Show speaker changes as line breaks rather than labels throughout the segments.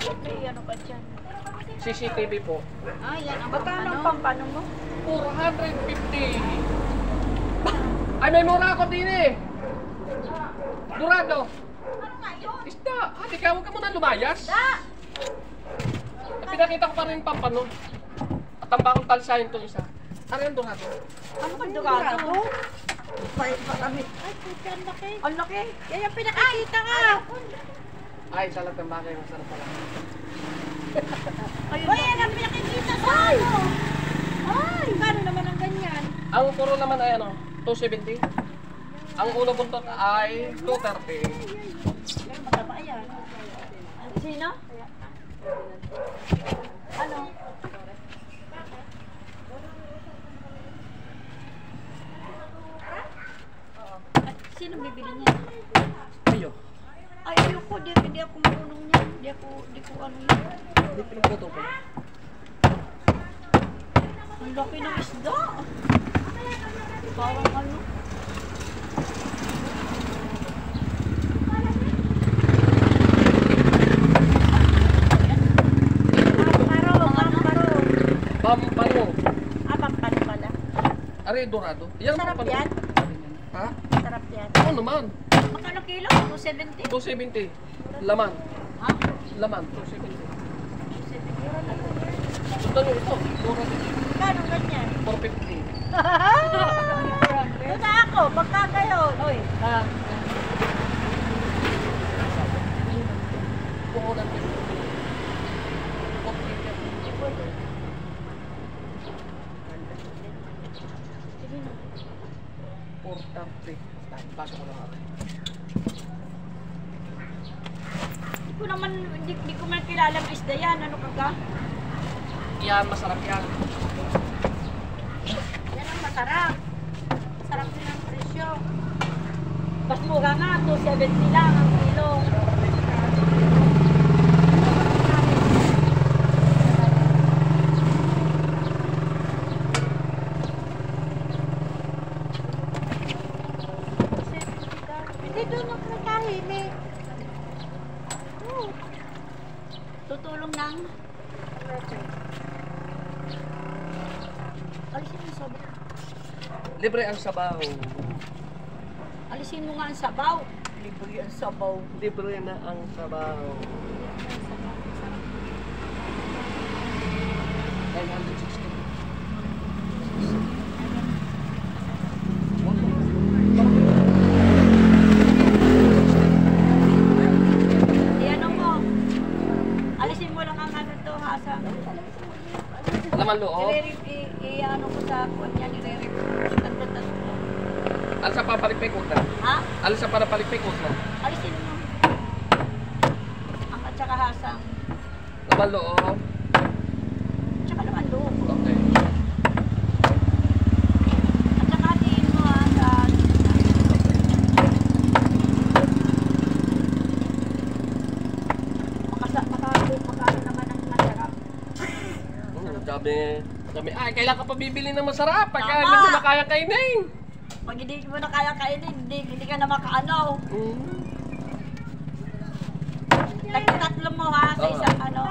May ano ka dyan?
CCTV po.
Ah, yan ang
Magkano ang pampano mo?
450. Ay, may mura ako din eh. Dorado.
Ano nga yun?
Isda. Ate ka, huwag ka muna lumayas. Pinakita ko pa rin pampano. At ang bakong talsahin itong isa. Ano yung dorado?
Ano ba Dorado?
Pahit pa kami.
Ay, puti, ang laki.
Ang laki.
Yan yung pinakikita ka.
Ay, salat ng bakay. Masarap pala.
Uy, yan ang pinakikita sa ano.
Ay, paano naman ang ganyan?
Ang puro naman ay ano, 270. Ang ulo buntot ay 230.
Pero mataba yan.
Sino? Ano?
Sino bibili niya?
Ayo.
Ay, ayoko. Hindi ako marunong niya. Hindi ko ano yun.
Hindi pinuputo ko.
Ang laki ng isda. Parang ano.
Pampano.
Ah, pampano pala.
Ari, dorado. Yan ang
Sarap
pampano.
yan.
Ha?
Sarap yan.
Oo naman.
Magkano kilo? 270?
270. Laman.
Ha?
Laman. 270.
270.
Sundan nyo ito. Dorado.
Magkano ganyan?
450.
Doon na ako. Pagka gayon. Uy.
Puhunan din. 430. Pasok ko lang ako.
Hindi ko man kilala ang isda yan. Ano ka?
Yan, masarap yan.
Yan ang masarap. Masarap din ang presyo. Mas mura nga. 270 lang ang kilo. Hindi doon ang nakahimik. Tutulong lang. Alisin mo yung sabaw.
Libre ang sabaw.
Alisin mo nga ang sabaw. Libre ang sabaw.
Libre na ang sabaw. 960.
Iyan mo. Alisin mo lang ang ano to, hasa.
Laman loob.
I-ano ko sa kuwan yan, i-re-review. Tatlo-tatlo.
Alis sa papalikpikot na.
Ha?
Alis sa papalikpikot na.
Alisin mo. Ang at saka hasang.
Laman loob.
Tsaka naman loob.
Okay.
At saka hatiin mo ha sa... Makano naman ang masarap.
Sabi, ay, kailan ka pa bibili ng masarap? Pagka
Tama.
hindi mo na kaya kainin.
Pag hindi mo na kaya kainin, hindi ka na makaano. Tatlo mo ha sa isang ano.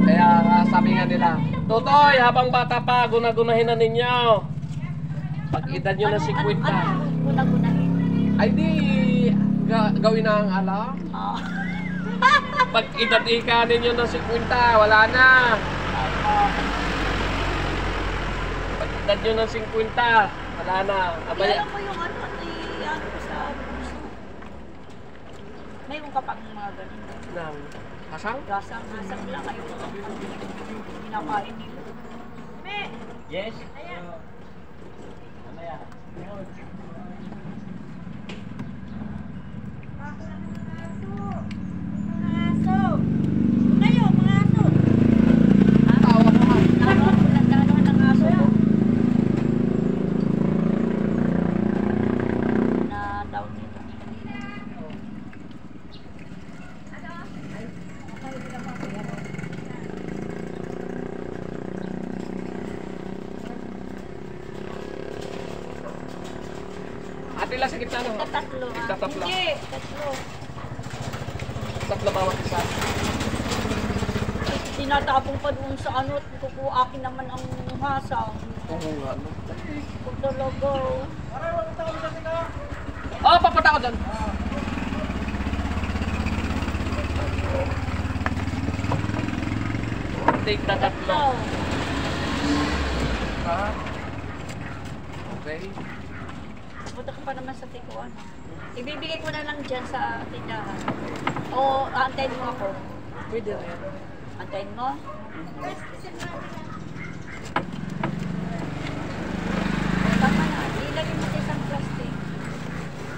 Kaya sabi nga nila, Totoy, habang bata pa, gunagunahin na ninyo. Pag edad nyo na 50.
Ano guna-gunahin?
Ay di, gawin na ang alam.
Oo.
Pag edad ika ninyo na 50, wala na. Pag edad nyo na 50, wala na. Abay,
Alam mo yung ano, ano ko sa puso. Mayroon ka pang mga ganun.
nang hasang?
Gasang lang kayo. Pinakain nila.
Yes.
Ayan.
Ate lang sa gitna no?
Tatlo ah.
Tatlo.
Hindi, tatlo.
Tatlo bawat isa.
Tinatapong pa doon sa ano at akin naman ang hasang.
Oo nga no.
Kung talaga.
Oh, papata ko dyan. Take na tatlo. Ah. Okay.
Punta ka pa naman sa tikuan. Ibibigay ko na lang dyan sa tindahan. O, antayin mo ako.
Pwede rin.
Antayin mo? Tama na. Ilagay mo sa isang plastic.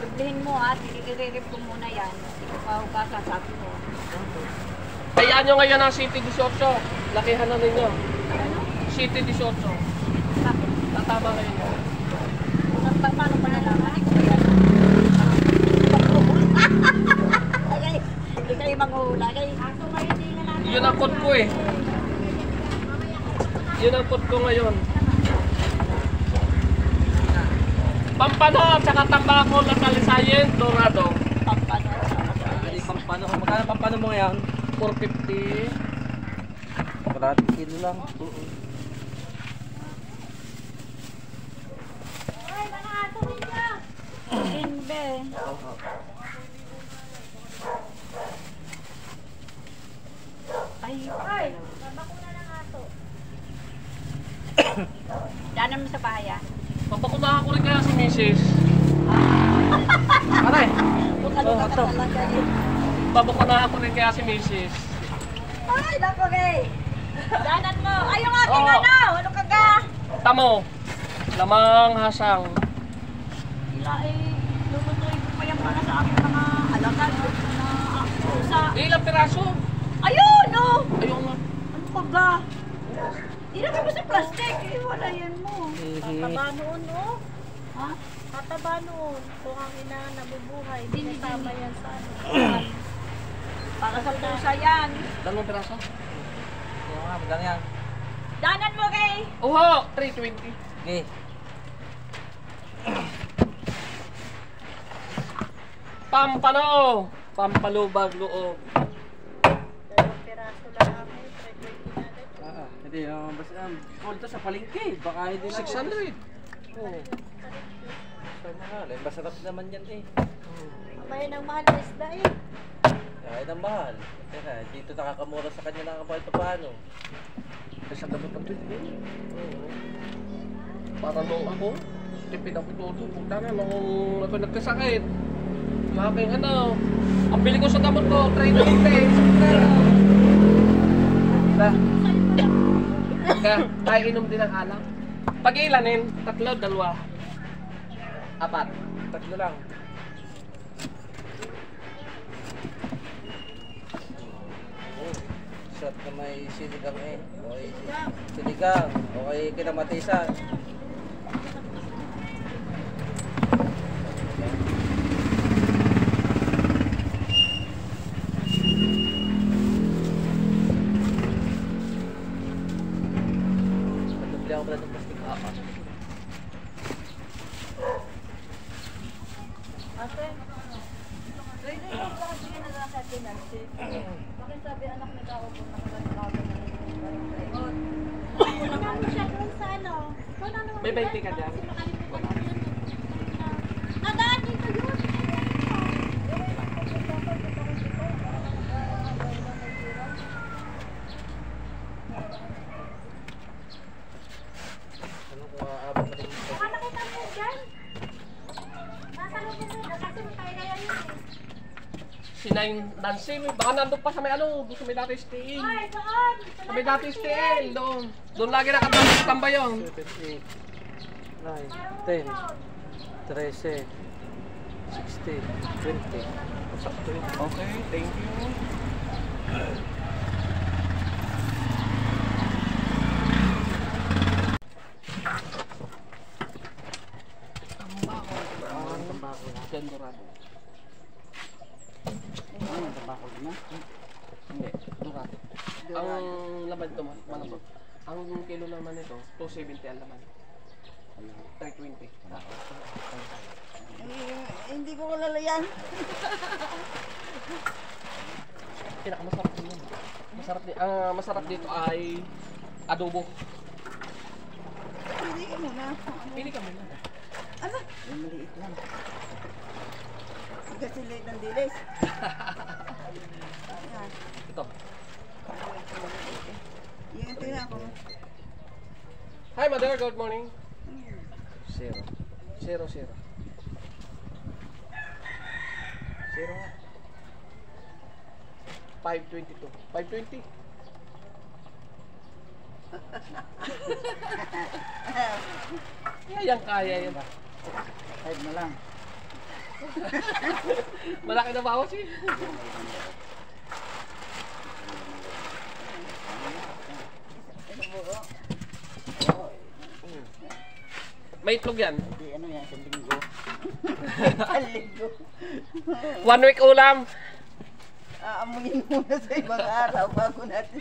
Iblihin mo at i-rip ko muna yan. Hindi ko pa hugasan, sabi mo.
Hayaan nyo ngayon ang City 18. Lakihan na ninyo.
Ano?
City 18.
Bakit?
Tatama kayo nyo.
Paano pa nalaman? Ikaw ba yan? Okay. Ikaw yung manghula.
Yun ang code ko eh. Yun ang code ko ngayon. Pampano at saka tambako na talisayin, dorado.
Pampano.
Ano yung pampano? Magkano pampano mo ngayon?
450.
Kalating kilo lang.
Inbe. Ay. Babakuna ng ato. Daanan mo sa bahay ah.
Papakunahan ko rin kaya si Mrs. Aray!
Kung ano ka
ito.
talaga yun.
Papakunahan ko rin kaya si Mrs.
Ay, lako gay. Daanan mo. Ay, yung aking
Oo.
ano. Ano ka ga?
Tamo! Lamang hasang.
Ila eh. Lulutuin ko pa yung para sa aking mga alagan. Na pusa.
Ilang piraso?
Ayun, no.
Ayun nga.
Ano ka ga? Ilagay mo sa plastic. Eh, wala yan mo.
Tataba noon, no?
Ha?
Tataba noon. Kung ang ina nabubuhay,
Dini,
dinitama
dini.
yan sa ano.
Para sa pusa yan.
Dalawang piraso?
Oo nga, magkano yan?
Daanan mo kay.
Oho! 320.
Okay.
Pampano! Pampalubag loob.
Dalawang piraso lang kami. 320 na agad.
Hindi, basta call to sa palengke. Baka hindi na.
600.
Oo. So, mahal. Masarap naman yan eh.
May nang mahal na isda eh.
Kahit ang mahal. Teka, dito nakakamura sa kanya na kahit paano.
Sa gamot ng tuloy. Para nung ako, tipid ako todo. Punta na nung ako nagkasakit. Yung aking ano, ang bili ko sa gamot ko, 320. Diba? Kaya inom din ng alak. Pag ilanin, 3, 2, 4.
Tatlo lang. Oh, shot na may sinigang eh. Okay, sinigang. Okay, kinamatisan. Patubli ako pala ng plastic.
Ate. Pwede yung pakasingin na lang sa atin, Nancy. Bakit sabi anak ni Kao kung nakagalaga na rin?
Ano siya doon sa ano? Wala naman.
May 20 ka dyan?
Nadaan dito yun.
Ano kung aabot na rin ito?
Baka nakita mo yun dyan. Nasa loob nito. Kasi matay na yan yun eh.
Si Nancy, baka nandun pa sa may ano, gusto may dati stay.
Ay, doon.
Sa may dati stay, doon. Doon lagi nakatambay yun.
7, 8, 9, 10, 13, 16, 20. Sakto yun.
Okay, thank you. Tambako. Tambako. Dorado.
Tabako na.
Hindi, Dorado. Ang laman ito, malambot. Ang kilo naman ito, 270 ang laman. 320.
Hindi ko lalayan.
Pinakamasarap din yun. Masarap dito ay adobo.
Pili ka muna.
Pili ka muna.
Ano? Yung maliit lang. Kasi liit ng dilis. Ayan.
Ito.
Yung tingnan ko.
Hi mother, good morning. 0. 0, 0. 0. 522. 520. Kaya yan.
5 na lang.
Malaki na bawas eh. May itlog yan.
Hindi, ano yan, sa linggo. Sa linggo.
1 week ulam.
Aamuyin muna sa ibang araw bago natin.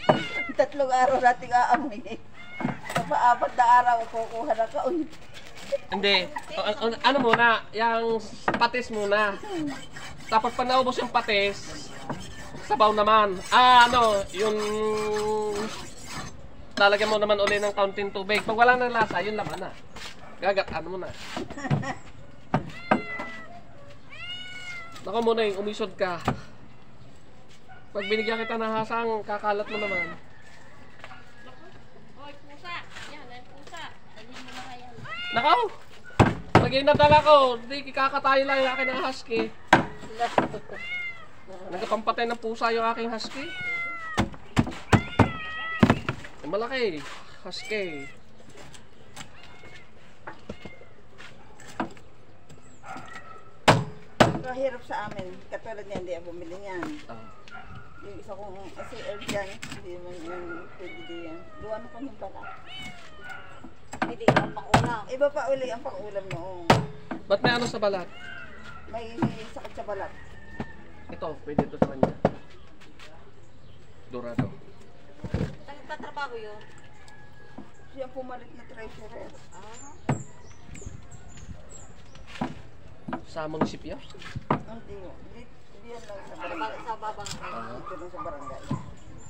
3 araw natin aamuyin. Kapag 4 na araw, kukuha na ka. Uy.
Hindi. Ano muna? Yung patis muna. Tapos pag naubos yung patis, sabaw naman. Yung lalagyan mo naman uli ng kaunting tubig. Pag wala nang lasa, yun laman na. Gagataan mo na. Naka muna yung umisod ka. Pag binigyan kita ng hasang, kakalat mo naman.
Hoy, pusa. Yan, ay pusa. Dalhin mo na kaya.
Nakaw! Pag inadala ko, hindi kakatayo lang yung akin ng husky. Nagpampatay ng pusa yung aking husky. Ay, malaki. Husky.
Kahirap sa amin. Katulad niya, hindi ako bumili niyan. Yung isa kong SCR dyan, hindi naman yung pwede diyan. Luwan ko yung bala.
Hindi ka makulang.
Iba pa uli ang pang-ulam noong.
Ba't may ano sa balat?
May sakit sa balat.
Ito, pwede ito sa kanya. Dorado.
Saan pa trabaho yun?
Siya pumalit na treasurer.
Sa munisipyo?
Hindi yan lang sa barangay.
Sa babang.
Dito lang sa barangay.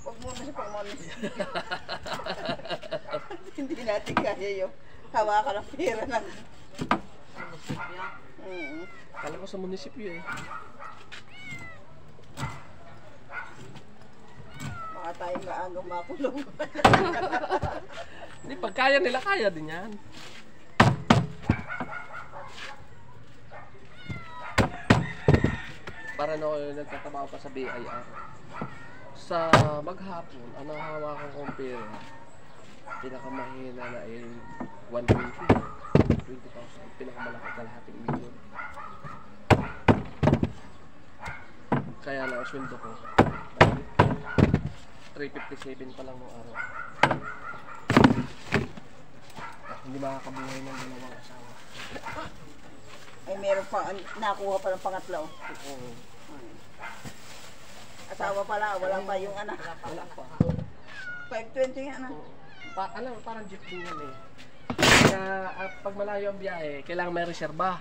Huwag muna sa pang-munisip. Hindi natin kaya yung hawakan ng pera lang.
Kala ko sa munisipyo eh.
Baka tayo maagang makulong.
Hindi, pag kaya nila, kaya din yan. Para na ako nagtatrabaho pa sa BIR. Sa maghapon, ang hawakan kong pera, pinakamahina na ay 120,000. Pinakamalaki kalahating milyon. Kaya lang ang sweldo ko 357 pa lang nung araw. At hindi makakabuhay ng dalawang asawa.
Ay meron pa, nakuha pa ng pangatlo.
Oo.
Asawa pala, wala pa yung anak.
Wala pa.
520 nga na.
Parang jeep din yan eh. Kaya pag malayo ang biyahe, kailangan may reserba.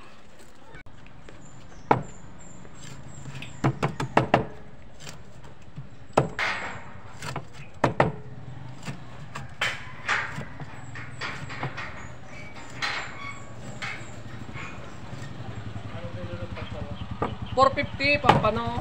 $450 pampano.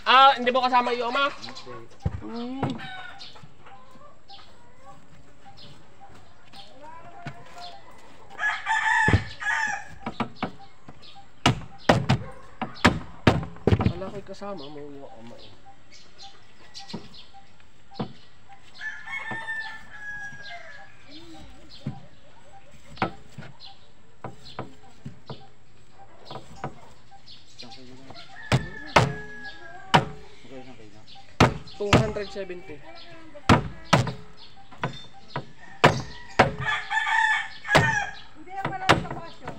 Ah, hindi mo kasama yung ama? Wala ko'y kasama mo yung ama eh. $270.
Hindi yan pala sa pasyo.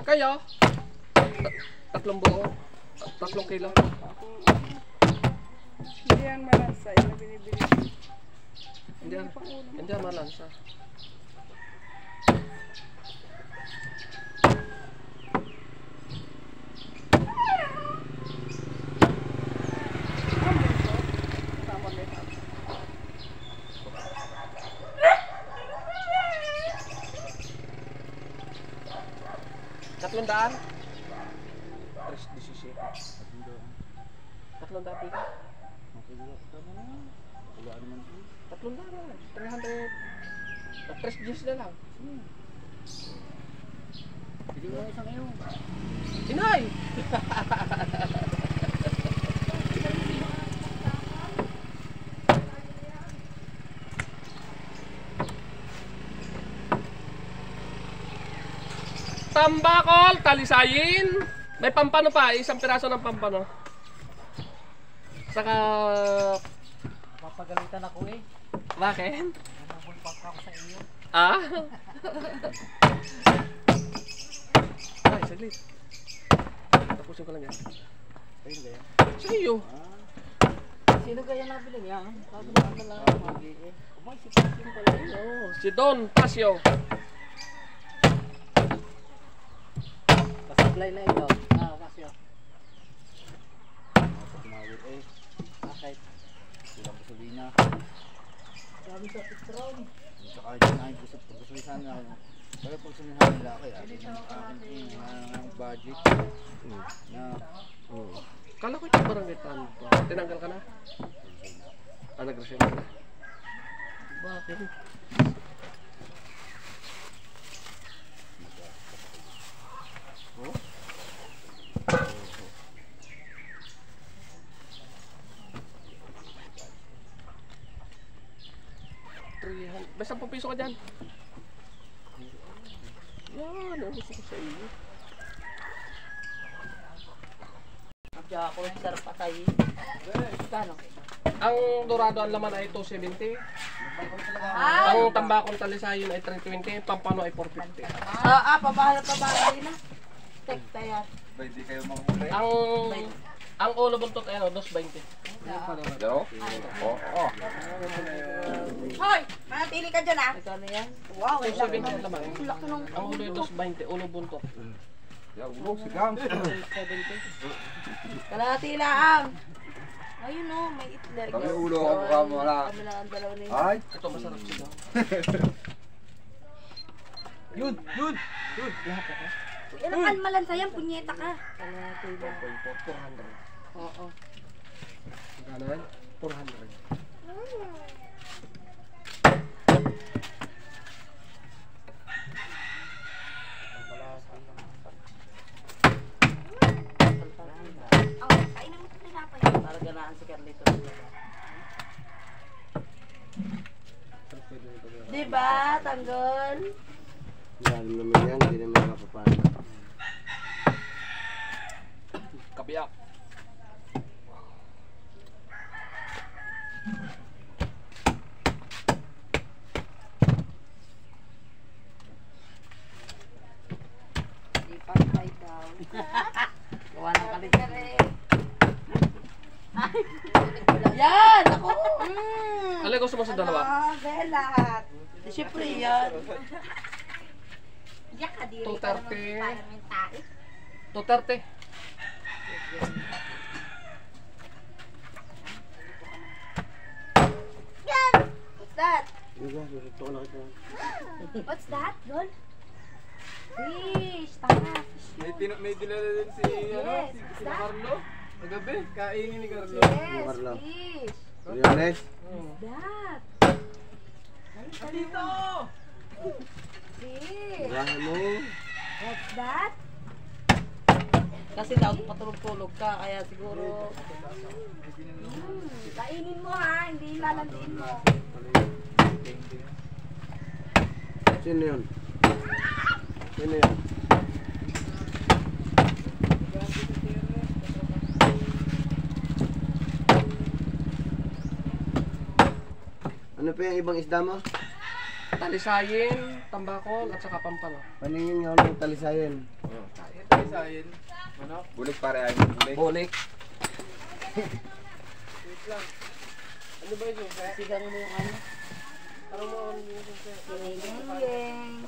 Kaya? Tatlong buo? 3 kilo?
Hindi yan malansa. Yung binibili.
Hindi yan malansa. $300? 3.17. $300 pila? $300. 3.10 na lang.
Hindi ko isang iyo.
Inay! Tambakol, talisayin. May pampano pa, isang piraso ng pampano. Saka...
Papagalitan ako eh.
Bakit?
Namumulpak ako sa iyo.
Ah? Ay, saglit. Tapusin ko lang yan.
Ayun ba yan?
Sa iyo.
Sino kaya nabili niya? Sabi na ano lang ako. Kumay si Passion pala yun.
Oh, si Don Pasio.
Pasablay na ito. Passion. Tumawid eh. Bakit? Sila ko sabihin na. Sabi sa Petron. Saka dyan ay gusto sana ako. Pero pag sumihan nila ako, akin ang budget.
Kala ko yung barangay tanto. Tinanggal ka na? Ah, nag-resign ka na? Bakit? Oh? Basta $10 ka dyan. Yan, ang gusto ko sa iyo.
Kaya ako sarap patay. Kano?
Ang dorado ang laman ay 270. Ang tambakong talisayin ay 320. Pampano ay 450.
Pabahala din na. Tekta yan.
Hindi kayo mahuli.
Ang ulo buntot ay 220.
Dalo? Oo.
Hoy! Manatili ka dyan ah.
Ito na yan.
Wow,
270 ang laman.
laki nung...
Ang ulo ay 220. Ulo buntot.
Yan, ulo, sigang.
70.
Kalahati lang. Ayun o, may itlog.
Kami ulo ako mukha mo wala.
Kami lang ang dalawa na yun.
Ay!
Ito masarap siya.
Yun! Yun!
Yan ang kalmalansa yan, punyeta ka.
Kalahati lang.
400.
Oo.
Magkano yan? 400.
Oh, kainin mo ito tinapay.
Para ganaan si Carlito.
Diba, tanggol?
Lalim naman yan, hindi naman nakapapala.
Kabiyak.
Ipantay daw.
Gawa ng kalit.
Yan! Ako!
Alay, gusto mo sa dalawa?
Belat. Siyempre yan.
Yak ka, diri
230.
ka naman parang yung tae.
230.
What's that?
Diba, susuto ko na kita.
What's that, Dol? Fish! Tama, fish.
May dinala din si,
Yes,
si
is that?
Carlo.
Magabi, kainin ni Carlo.
Yes,
Carlo.
fish.
Riones?
That.
Dito!
Fish.
Bahay mo.
What's that?
Kasi daw patulog-tulog ka, kaya siguro...
Kainin mo ha, hindi lalandiin mo.
Sino yun? Sino yun? Ano pa yung ibang isda mo?
Talisayin, tambakol, at saka pampano.
Paningin nga ng talisayan.
Talisayin. Ano?
Bulik pare ay bulik.
Bulik. Ano ba yun?
Sigang mo yung ano.
Ano mo yung
Yeng.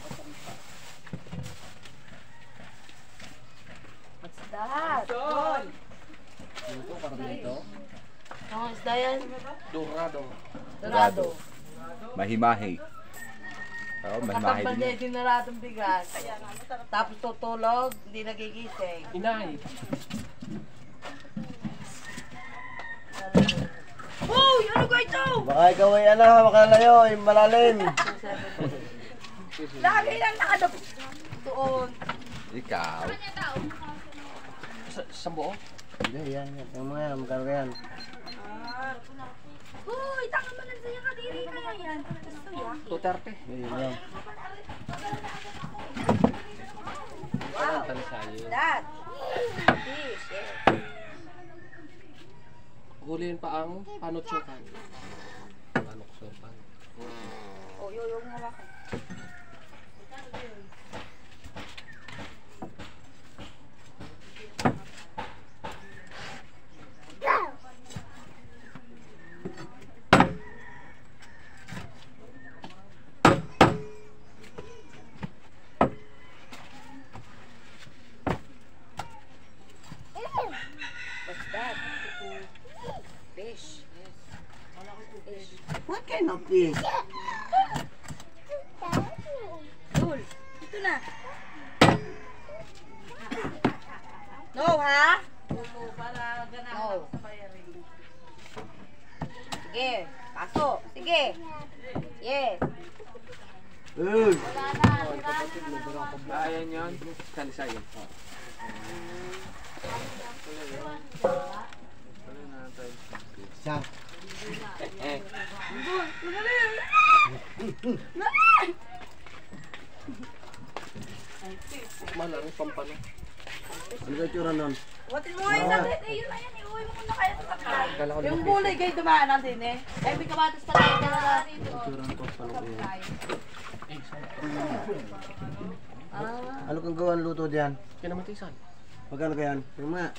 What's that?
John!
Ito, parang dito.
Ang isda yan?
Dorado.
Dorado.
Mahimahi. Oo, mahimahi
Katambal
din.
niya yung dinoradong bigas. Tapos tutulog, hindi nagigising.
Inay.
Uy! Ano ko ito?
Baka ikaw ay ano, makalayo, ay malalim.
Lagi lang nakadap doon.
Ikaw.
Sa buo?
Hindi, yan. Yung mga yan, magkano ka yan?
Uy, taka mo lang sa'yo kadiri kaya yan. Gusto ya.
230.
Yan.
Wow!
Talisayin.
That! Fish, yes.
Huliin pa ang panutsukan. Panutsukan.
Oh, yung hawakan. What's that? Fish. Yes. Fish.
What kind of fish?
Dul, ito na.
No, ha? Oo, para ganahan ako sa bayarin. Sige, paso. Sige. Yes.
Uy!
Ayan yan. Talisayin.
Siya.
Malang pampano.
Ano ba yung tsura nun?
Watin mo yung saglit.
Eh, yun na yan. Iuwi mo na kaya sa sakay.
Kala ko
Yung gulay kayo dumaan din eh. Ay, may kamatis pa tayo na.
Tsura ng paano ko yan.
Ah.
Ano kang gawan luto diyan?
Kinamatisan.
Magkano ka yan? Yung mga.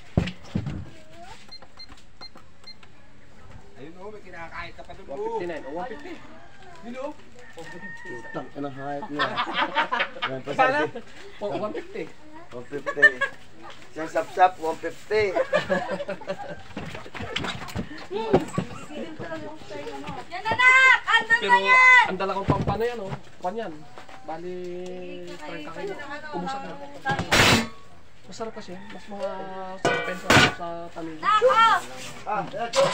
Ayun oh, may kinakain ka pa doon.
159 o 150.
Utang ka ng hayop niya. Yan pa
Sana?
sabi.
O 150.
150. Siyang sap-sap, 150.
Yan anak! Andun
Pero
na yan!
ang dala kong pampano yan oh. Panyan. Bali 30 kayo. Umusak na. Masarap kasi. Mas mga 10 pesos sa tanin.
Nako!
Ah, ito.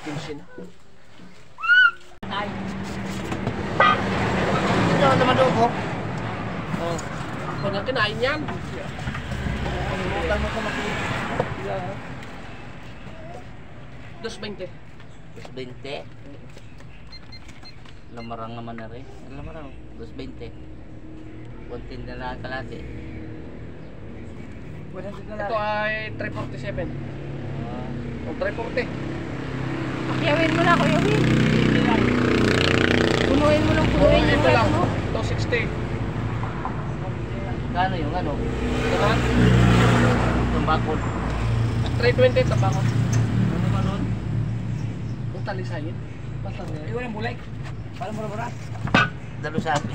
Pinsin na.
Ito naman doon ko.
Oh. Kung nga kinain yan.
Utang mo ka makita.
Yeah. 220.
220. Lamarang naman na rin. Lamarang. 220. Kunti na lang kalate.
Ito ay 347. O 340.
Kiyawin mo na, Kuya Will. Punuin mo lang, punuin yung
Ito lang.
mo.
260.
Kano yung ano?
Diba?
Yung bakod.
320 sa bangon.
Ano naman nun?
Yung talisayin. Basta nga. Iwan ang bulay. Parang mura-mura.
Dalo sabi.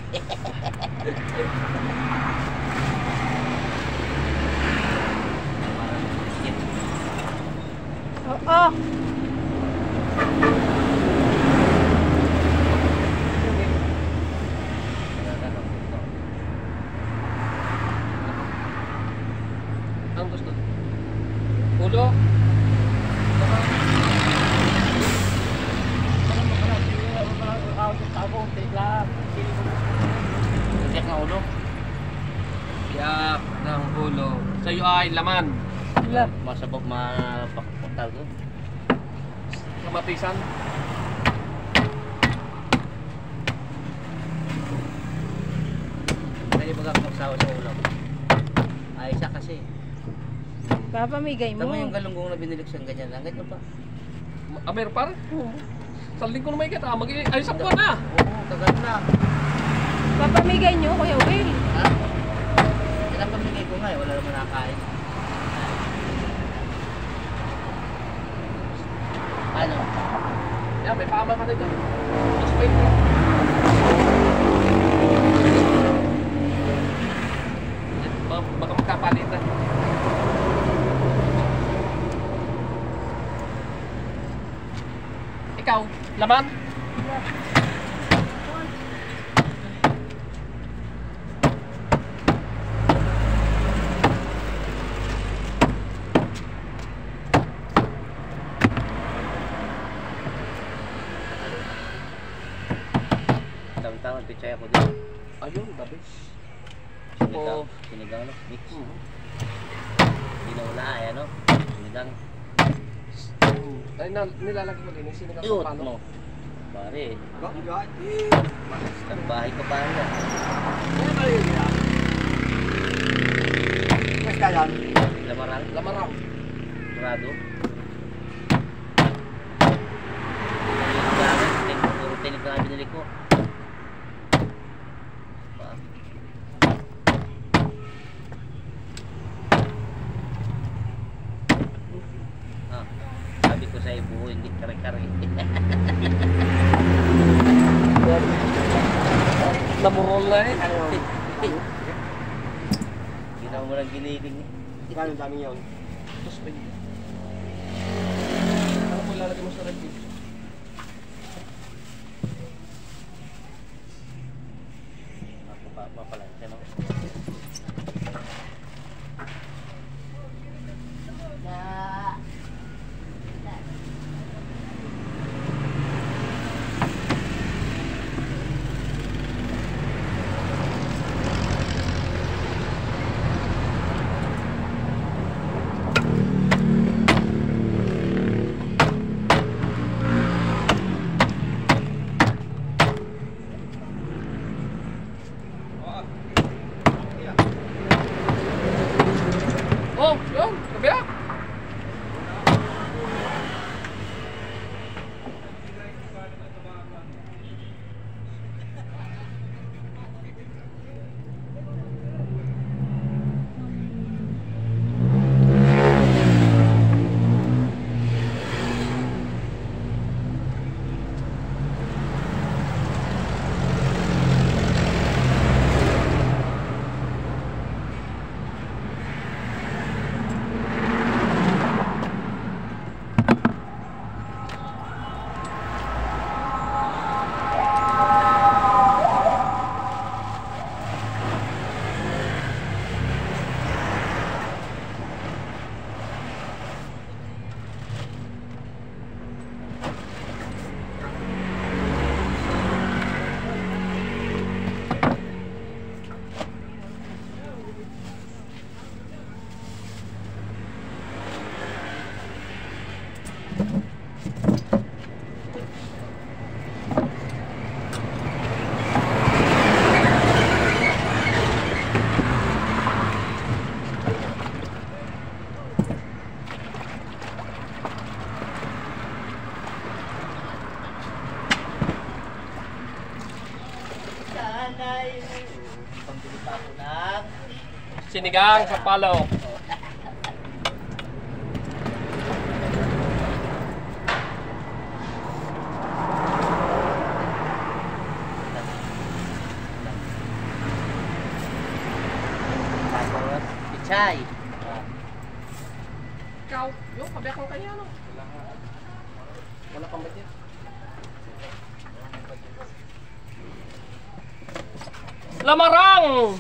Oo.
ulo.
Tiyak ng ulo.
Tiyak ng ulo. Sa'yo ay laman.
Masabog mapakpuntal doon.
Kamatisan.
Kaya magkakapagsawa sa ulo. Ay, isa kasi.
Papamigay mo.
Tama yung galunggong na biniliksan ganyan lang. Ganyan pa.
Amer par? Sa linggo na may kita. Ay, isang buwan na.
Oo, tagal na.
Papamigay nyo, Kuya Will.
Ha? Pinapamigay ko nga eh. Wala naman nakakain. Ano?
Yan, may paama ka na dyan. Mas wait. Baka magkapalitan. Ikaw, laman?
Tawang-tawang pichay ako dito.
Ayun, dabis.
Sinigang. Sinigang no? Mix. Hindi na wala ay ano? Sinigang.
Ay, nilalagay mo din. Sinigang
Iyot
pa paano?
mo. Pare.
Gagawin.
Ang bahay ko pa nga.
Mas kalan.
Lamarang.
Lamarang.
Murado. Puro tinig na binili ko. Sabi ko sa ibu, hindi kare-kare.
Namurol na eh.
Ginawa mo lang giniling.
Kano dami yun?
Tapos pa yun. Ano po ilalagay mo sa red beef?
Ako pa pala. Ano?
Oh, yun. Kabila.
Sanay. Pambili pa ako ng
Sinigang sa palo.
tapos pichay.
Ikaw, yung kabiyak mo kanya, no? Wala kang budget. Lamarang!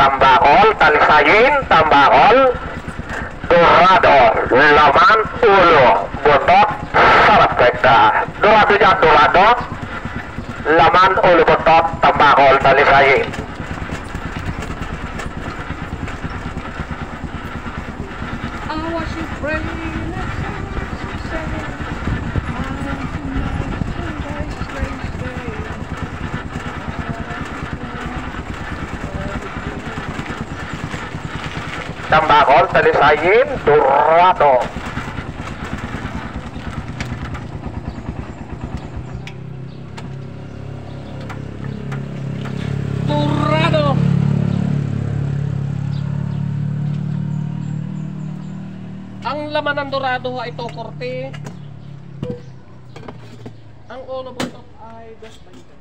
Tambakol, talisayin, tambakol. Dorado, laman, ulo, butot, sarap rekta. Dorado dyan, dorado. Laman, ulo, butot, tambakol, talisayin.
I was you praying.
Tambakol, talisayin, dorado.
Dorado. Ang laman ng dorado ay ito, 40. Ang ulo butot ay 2.20.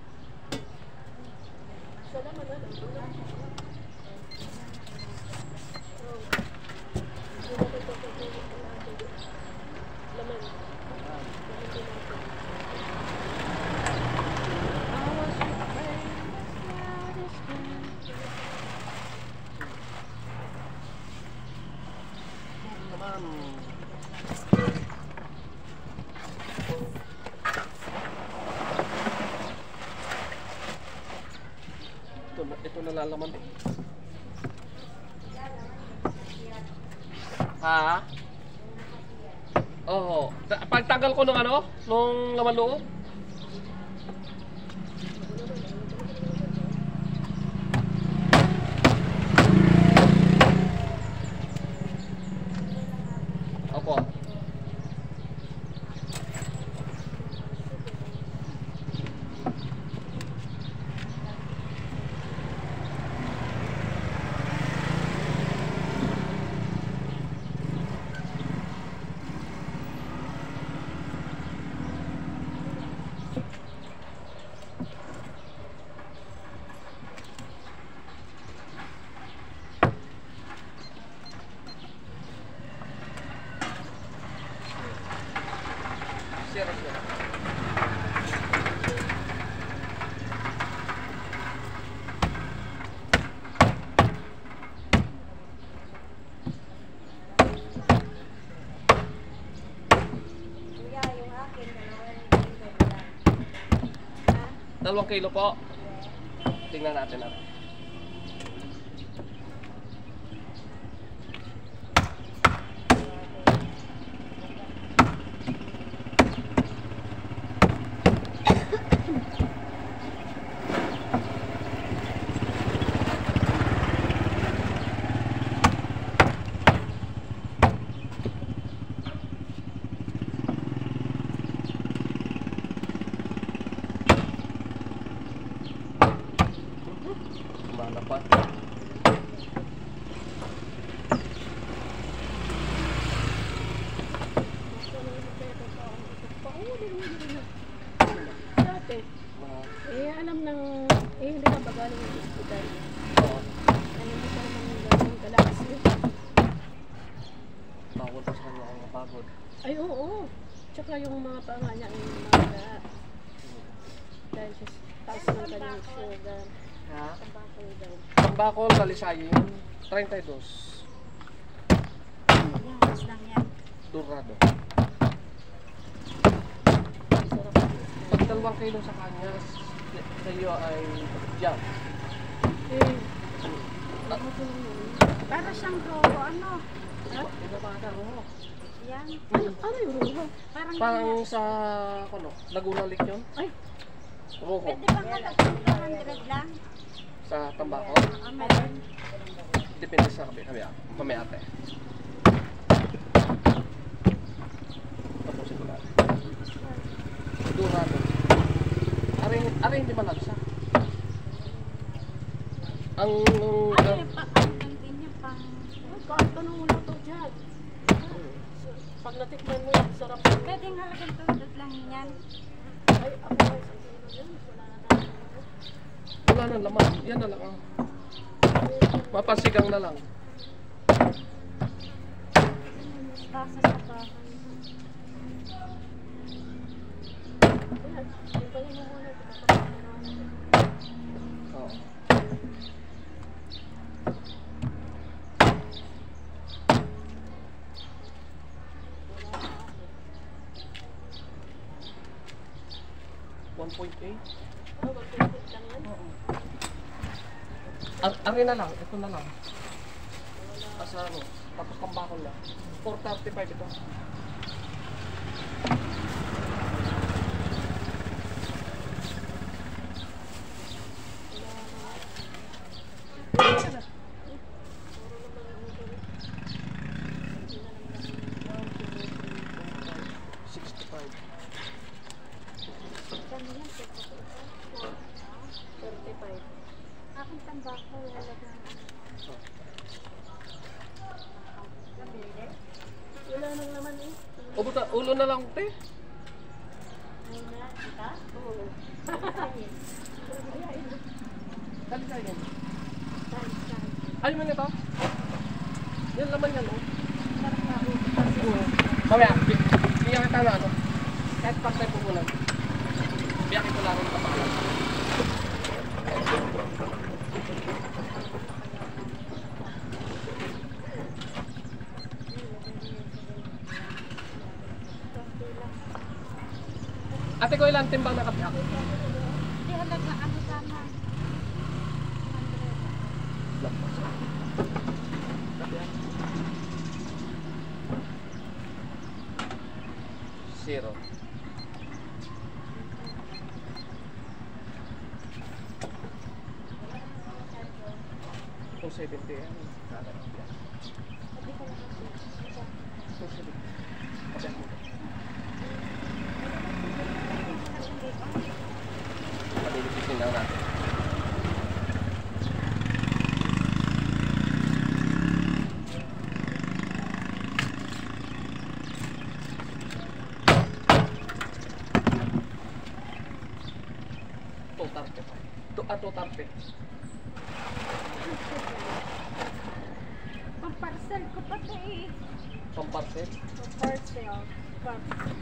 Ito nalalaman eh. Ha? Oo. Pagtanggal ko nung ano? Nung laman loob? Opo. Dalawang kilo po. Tingnan natin natin. Mana pa?
Dati, alam ng, hindi ka ba galing ng hospital?
Oo.
Hindi ka naman galing kalakas yun.
Bawal pa sa kanya ang napagod.
Ay, oo. Tsaka yung mga panga niya, yung mga dahil sa taas ng kanyang sugar.
Ha?
Tabako daw.
Tambakol, talisayin, 32.
Mas lang yan.
Dorado.
Sarap.
Pag 2 kilo sa kanya, sa iyo ay yan.
Eh, ano ito naman?
Para siyang robo, ano?
Ibabada mo.
Yan.
Ano yung ruha?
Parang sa, ano, Laguna Lake yun?
Ay,
Rojo.
Pwede ba kalagyan 200 lang?
Sa Tambakol.
Meron.
Depende sa mamaya ate. Tapusin ko natin. Dorado. Aring hindi malagsa. Ang
Ano yung pang din yung pang...
kahit anong wala to dyan. Pag natikman mo yung sarap.
Pwede nga lagyan 200 lang yan.
Ay, ako ay sa kilo yun. Wala na tayo.
wala nang laman. Yan na lang. Mapansigang na lang.
Basa sa bahay.
Yung pala mo muna.
Oo. Ari na lang, ito na lang. Asa ano, tapos pambakol na. 435 ito.
Aking tambako, wala na. Wala nang naman eh.
Ulo na lang, te.
Ay na, kita? Oo.
Dali na yan.
Dahil sa
Ay, man ito. Yan laman yan, oh.
sarap na ako.
Mamaya, bigyan kita na ano. Kahit pag tayo pupunan. Bigyan kita lang ng kapakalan. Ate ko, ilang timbang na kapiak?
Hindi halaga, ano tama?
Zero. Kung 70 yan. 270. Palilipisin lang natin. Tutarte.
Pang-parcel ko pati eh.
Pamparcel.
Pang-parcel. Parcel.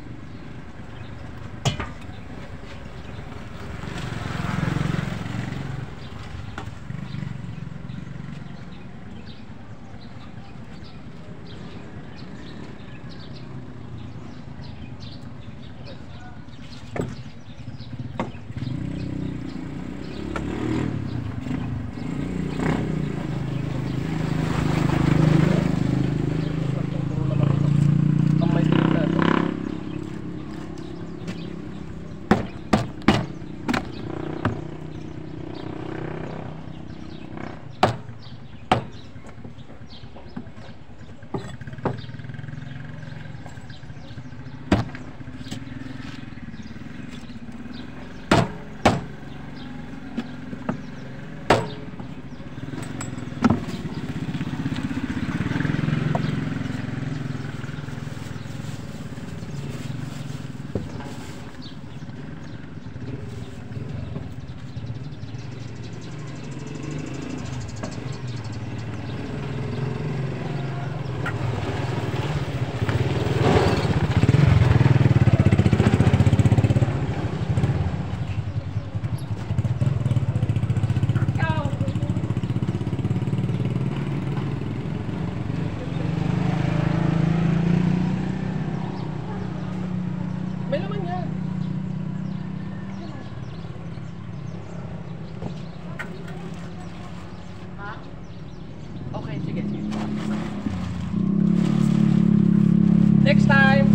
May laman yan. Ha? Okay, sige. Next time.